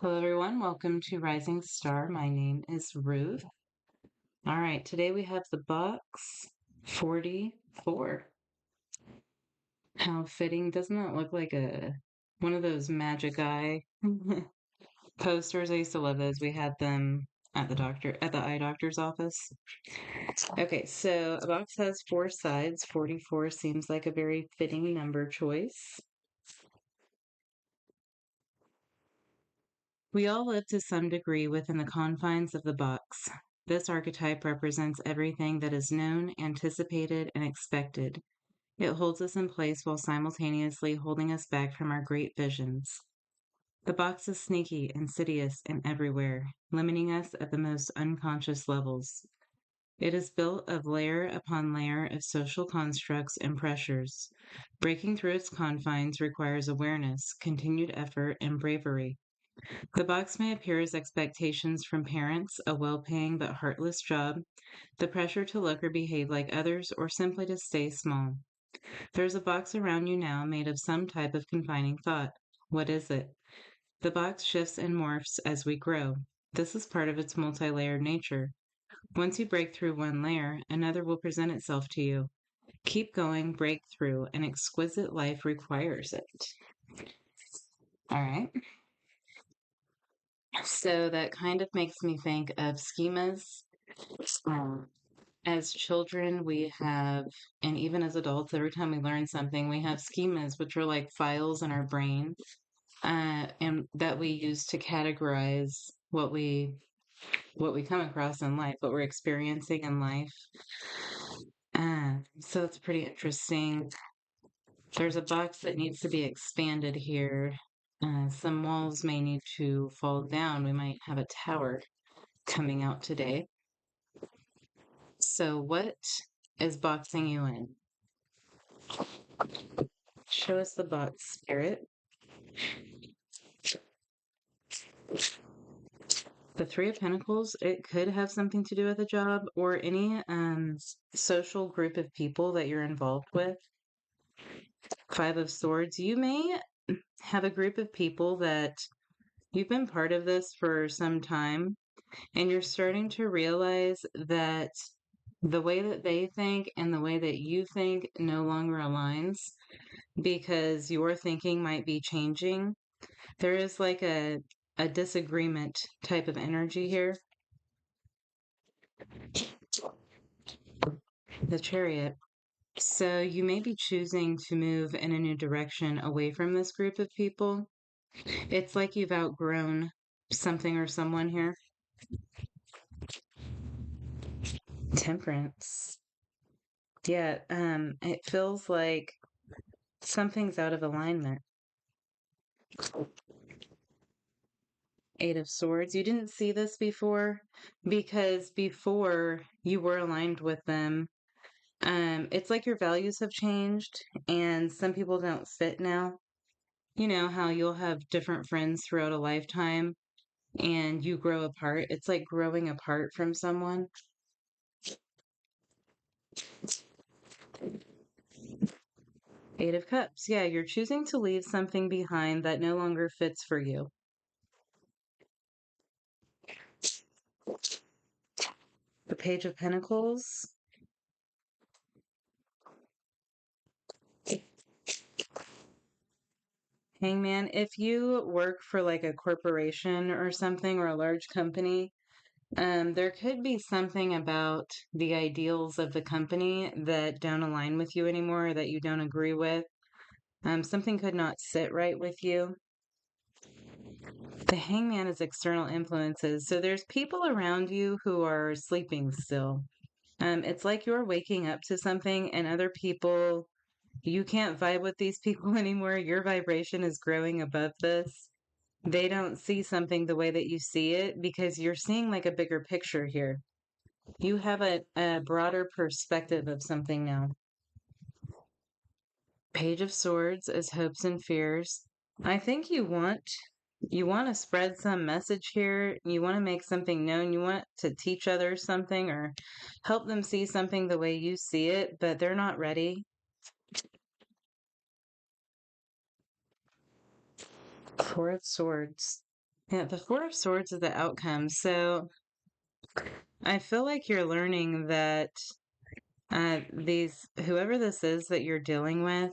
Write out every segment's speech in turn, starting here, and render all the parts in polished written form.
Hello, everyone. Welcome to Rising Star. My name is Ruth. All right, today we have the box 44. How fitting. Doesn't that look like one of those magic eye posters? I used to love those. We had them at the eye doctor's office. Okay, so a box has four sides. 44 seems like a very fitting number choice. We all live to some degree within the confines of the box. This archetype represents everything that is known, anticipated, and expected. It holds us in place while simultaneously holding us back from our great visions. The box is sneaky, insidious, and everywhere, limiting us at the most unconscious levels. It is built of layer upon layer of social constructs and pressures. Breaking through its confines requires awareness, continued effort, and bravery. The box may appear as expectations from parents, a well-paying but heartless job, the pressure to look or behave like others, or simply to stay small. There's a box around you now made of some type of confining thought. What is it? The box shifts and morphs as we grow. This is part of its multi-layered nature. Once you break through one layer, another will present itself to you. Keep going, break through. An exquisite life requires it. All right. So that kind of makes me think of schemas. Um, as children, we have, and even as adults, every time we learn something, we have schemas, which are like files in our brain, and that we use to categorize what we come across in life, what we're experiencing in life. So it's pretty interesting. There's a box that needs to be expanded here. Some walls may need to fall down. We might have a tower coming out today. So, what is boxing you in? Show us the box, Spirit. The Three of Pentacles, it could have something to do with a job or any social group of people that you're involved with. Five of Swords, you may have a group of people that you've been part of this for some time, and you're starting to realize that the way that they think and the way that you think no longer aligns because your thinking might be changing. There is like a disagreement type of energy here. The Chariot. So you may be choosing to move in a new direction away from this group of people. It's like you've outgrown something or someone here. Temperance. Yeah, it feels like something's out of alignment. Eight of Swords. You didn't see this before because before you were aligned with them. It's like your values have changed and some people don't fit now. You know how you'll have different friends throughout a lifetime and you grow apart. It's like growing apart from someone. Eight of Cups. Yeah, you're choosing to leave something behind that no longer fits for you. The Page of Pentacles. Hangman, if you work for like a corporation or something or a large company, there could be something about the ideals of the company that don't align with you anymore, or that you don't agree with. Something could not sit right with you. The Hangman is external influences. So there's people around you who are sleeping still. It's like you're waking up to something, and other people, you can't vibe with these people anymore. Your vibration is growing above this. They don't see something the way that you see it because you're seeing like a bigger picture here. You have a broader perspective of something now. Page of Swords is hopes and fears. I think you want to spread some message here. You want to make something known. You want to teach others something or help them see something the way you see it, but they're not ready. Four of Swords. Yeah, the Four of Swords is the outcome. So I feel like you're learning that whoever this is that you're dealing with,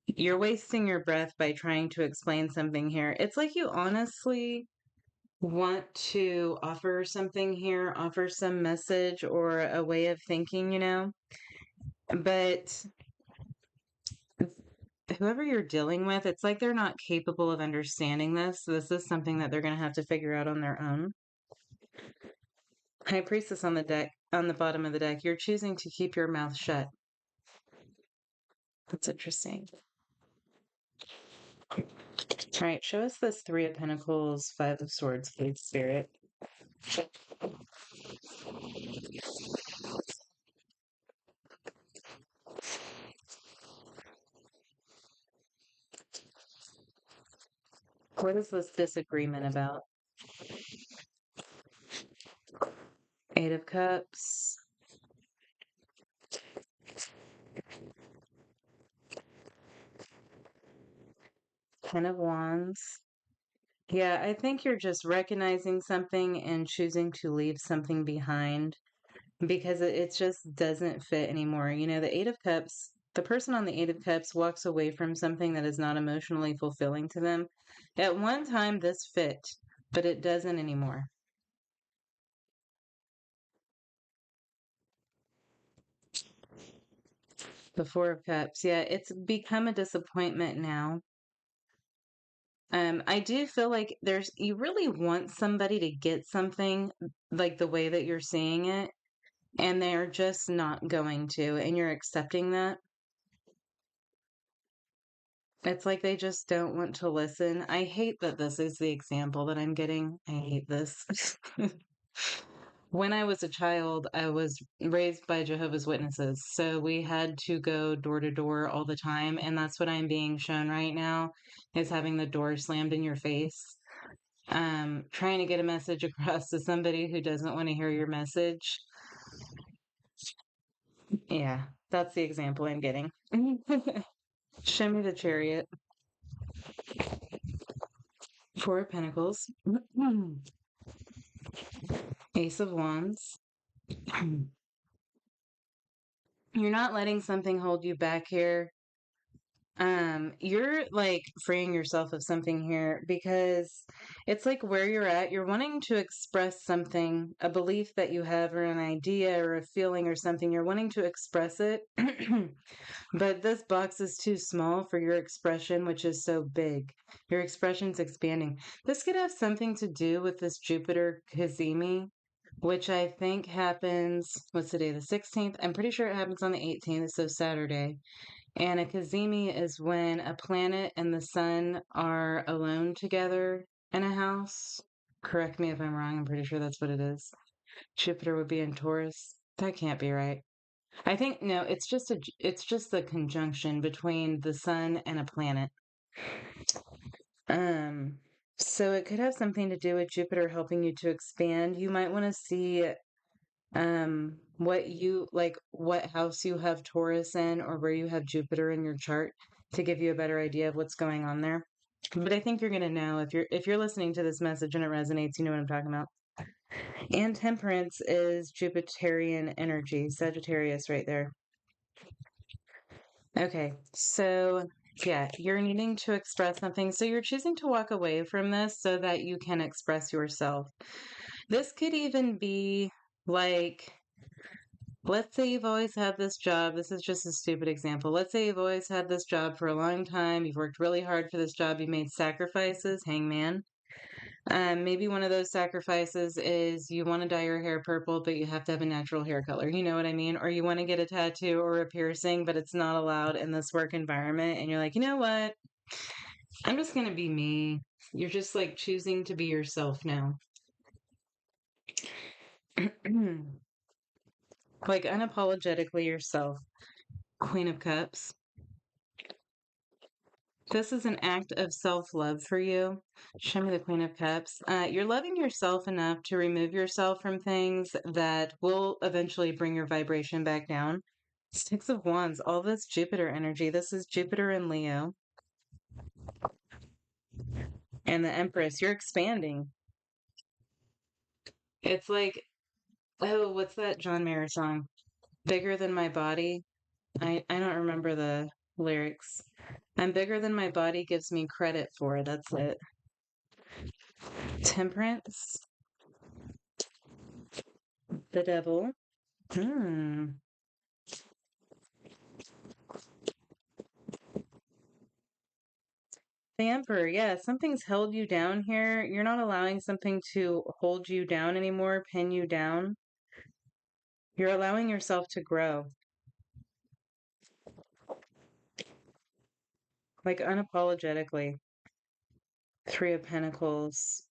you're wasting your breath by trying to explain something here. It's like you honestly want to offer something here, offer some message or a way of thinking, but whoever you're dealing with, it's like they're not capable of understanding this. This is something that they're going to have to figure out on their own. High Priestess on the deck, on the bottom of the deck, you're choosing to keep your mouth shut. That's interesting. All right, show us this Three of Pentacles, Five of Swords, please, Spirit. What is this disagreement about? Eight of Cups. Ten of Wands. Yeah, I think you're just recognizing something and choosing to leave something behind because it just doesn't fit anymore. The Eight of Cups, the person on the Eight of Cups walks away from something that is not emotionally fulfilling to them. At one time, this fit, but it doesn't anymore. The Four of Cups, yeah, it's become a disappointment now. I do feel like you really want somebody to get something like the way that you're seeing it, and they're just not going to, and you're accepting that. It's like they just don't want to listen. I hate that this is the example that I'm getting. I hate this. When I was a child, I was raised by Jehovah's Witnesses. So we had to go door to door all the time. And that's what I'm being shown right now is having the door slammed in your face. Trying to get a message across to somebody who doesn't want to hear your message. Yeah, that's the example I'm getting. Show me the Chariot. Four of Pentacles. Ace of Wands. You're not letting something hold you back here. You're like freeing yourself of something here because it's like where you're at, you're wanting to express something, a belief that you have or an idea or a feeling or something. You're wanting to express it. But this box is too small for your expression, which is so big. Your expression's expanding. This could have something to do with this Jupiter Kazemi, which I think happens, what's the day, the 16th? I'm pretty sure it happens on the 18th, so Saturday. And a Kazemi is when a planet and the sun are alone together in a house. Correct me if I'm wrong, I'm pretty sure that's what it is. Jupiter would be in Taurus. That can't be right. I think no, it's just the conjunction between the sun and a planet. Um, so it could have something to do with Jupiter helping you to expand. You might want to see what house you have Taurus in or where you have Jupiter in your chart to give you a better idea of what's going on there. But I think you're going to know if you're listening to this message and it resonates, you know what I'm talking about. And Temperance is Jupiterian energy, Sagittarius right there. Okay, so yeah, you're needing to express something. So you're choosing to walk away from this so that you can express yourself. This could even be like, let's say you've always had this job. This is just a stupid example. Let's say you've always had this job for a long time. You've worked really hard for this job. You made sacrifices, hangman. Maybe one of those sacrifices is you want to dye your hair purple, but you have to have a natural hair color. You know what I mean? Or you want to get a tattoo or a piercing, but it's not allowed in this work environment. And you're like, you know what? I'm just going to be me. You're just like choosing to be yourself now. Like unapologetically yourself. Queen of Cups. This is an act of self love for you. Show me the Queen of Cups. You're loving yourself enough to remove yourself from things that will eventually bring your vibration back down. Six of Wands, all this Jupiter energy. This is Jupiter and Leo. And the Empress, you're expanding. It's like, oh, what's that John Mayer song? Bigger than my body. I don't remember the lyrics. I'm bigger than my body gives me credit for. That's it. Temperance, the devil. Hmm. The Emperor, yeah, something's held you down here. You're not allowing something to hold you down anymore, pin you down. You're allowing yourself to grow, like unapologetically. Three of Pentacles.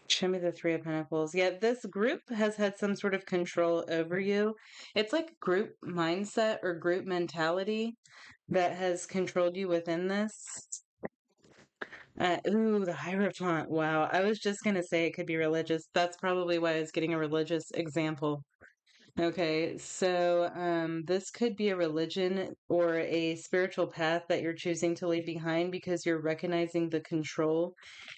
Show me the Three of Pentacles. Yeah, this group has had some sort of control over you. It's like group mindset or group mentality that has controlled you within this. Ooh, the Hierophant. Wow. I was just going to say it could be religious. That's probably why I was getting a religious example. Okay, so this could be a religion or a spiritual path that you're choosing to leave behind because you're recognizing the control.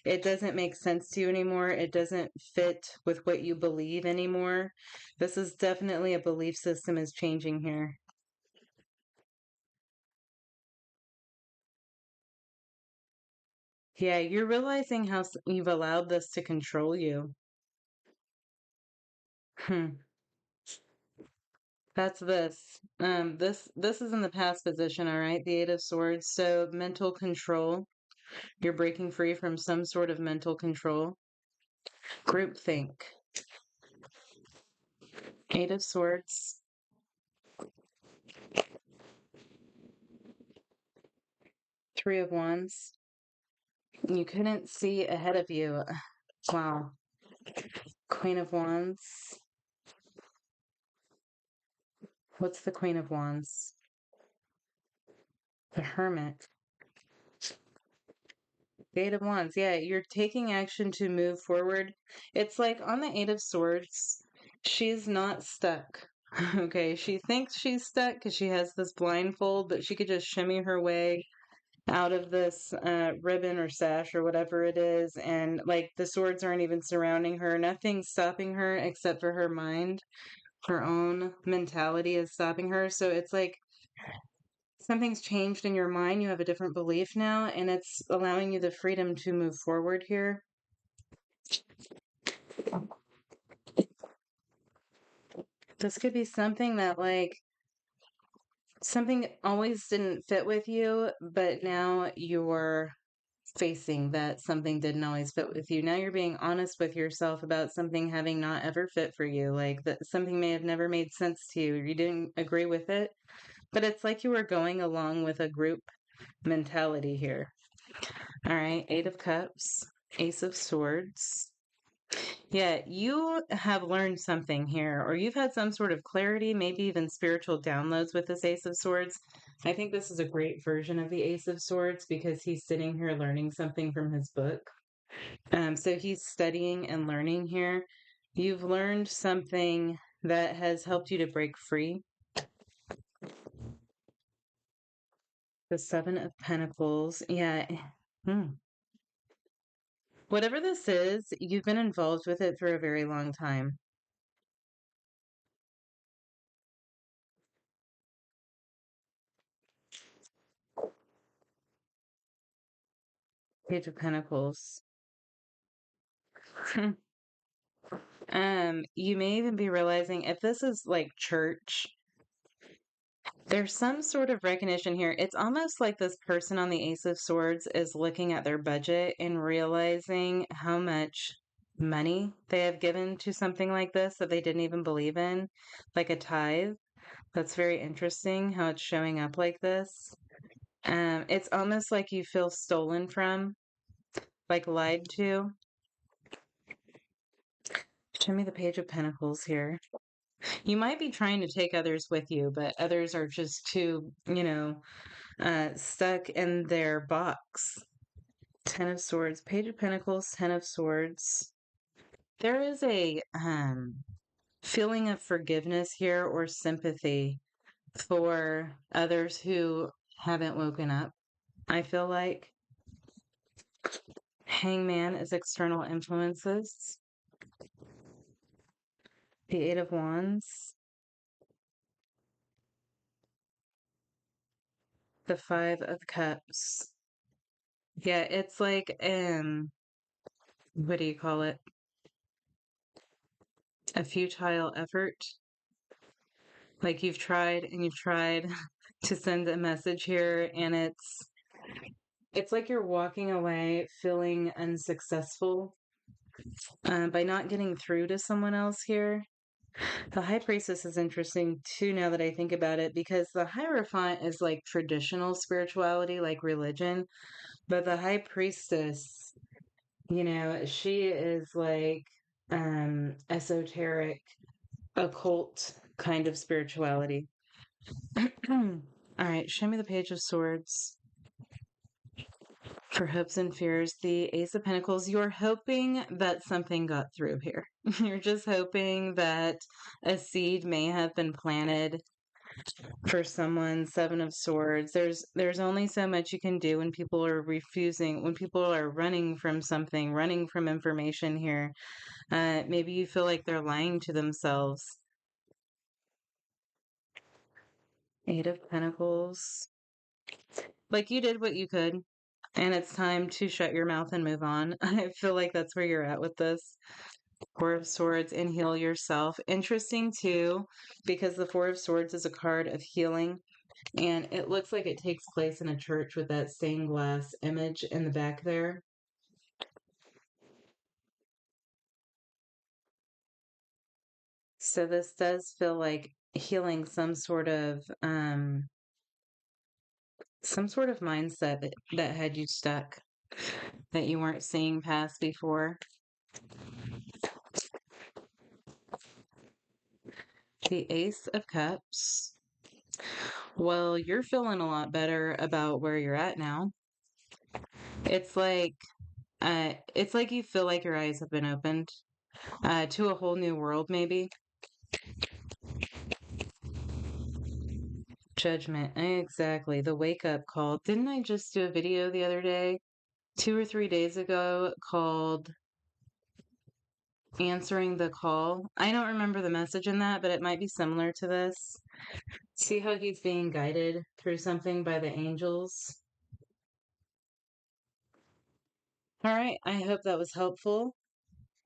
It doesn't make sense to you anymore. It doesn't fit with what you believe anymore. This is definitely a belief system is changing here. Yeah, you're realizing how you've allowed this to control you. Hmm. That's this. This is in the past position, all right? The Eight of Swords. So mental control. You're breaking free from some sort of mental control. Groupthink. Eight of Swords. Three of Wands. You couldn't see ahead of you. Wow. Queen of Wands. What's the Queen of Wands? The Hermit. The Eight of Wands. Yeah, you're taking action to move forward. It's like on the Eight of Swords, she's not stuck. Okay, she thinks she's stuck because she has this blindfold, but she could just shimmy her way out of this ribbon or sash or whatever it is. And like the swords aren't even surrounding her, nothing's stopping her except for her mind. Her own mentality is stopping her. So it's like something's changed in your mind. You have a different belief now, and it's allowing you the freedom to move forward here. This could be something that, like, something always didn't fit with you, but now you're facing that something didn't always fit with you. Now you're being honest with yourself about something having not ever fit for you. Like that something may have never made sense to you. You didn't agree with it, but it's like you were going along with a group mentality here. All right, Eight of Cups, Ace of Swords. Yeah, you have learned something here, or you've had some sort of clarity, maybe even spiritual downloads with this Ace of Swords. I think this is a great version of the Ace of Swords because he's sitting here learning something from his book. So he's studying and learning here. You've learned something that has helped you to break free. The Seven of Pentacles. Yeah. Hmm. Whatever this is, you've been involved with it for a very long time. Page of Pentacles. You may even be realizing if this is like church, there's some sort of recognition here. It's almost like this person on the Ace of Swords is looking at their budget and realizing how much money they have given to something like this that they didn't even believe in, like a tithe. That's very interesting how it's showing up like this. It's almost like you feel stolen from, like lied to. Show me the Page of Pentacles here. You might be trying to take others with you, but others are just too, stuck in their box. Ten of Swords, Page of Pentacles, Ten of Swords. There is a feeling of forgiveness here or sympathy for others who haven't woken up, I feel like. Hangman is external influences. The Eight of Wands. The Five of Cups. Yeah, it's like, what do you call it? A futile effort. Like you've tried and you've tried to send a message here, and it's like you're walking away feeling unsuccessful by not getting through to someone else here. The High Priestess is interesting too now that I think about it, because the Hierophant is like traditional spirituality, like religion, but the High Priestess, she is like esoteric, occult kind of spirituality. All right, show me the Page of Swords. For hopes and fears, the Ace of Pentacles, you're hoping that something got through here. You're just hoping that a seed may have been planted for someone. Seven of Swords. There's only so much you can do when people are refusing, when people are running from something, running from information here. Maybe you feel like they're lying to themselves. Eight of Pentacles. Like you did what you could, and it's time to shut your mouth and move on. I feel like that's where you're at with this. Four of Swords and heal yourself. Interesting too, because the Four of Swords is a card of healing, and it looks like it takes place in a church with that stained glass image in the back there. So this does feel like healing some sort of mindset that had you stuck, that you weren't seeing past before. The Ace of Cups. Well, you're feeling a lot better about where you're at now. It's like you feel like your eyes have been opened to a whole new world, maybe. Judgment, exactly. The wake up call. Didn't I just do a video the other day, 2 or 3 days ago, called Answering the Call? I don't remember the message in that, but it might be similar to this. See how he's being guided through something by the angels? All right, I hope that was helpful.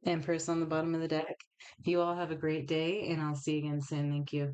Empress on the bottom of the deck. You all have a great day, and I'll see you again soon. Thank you.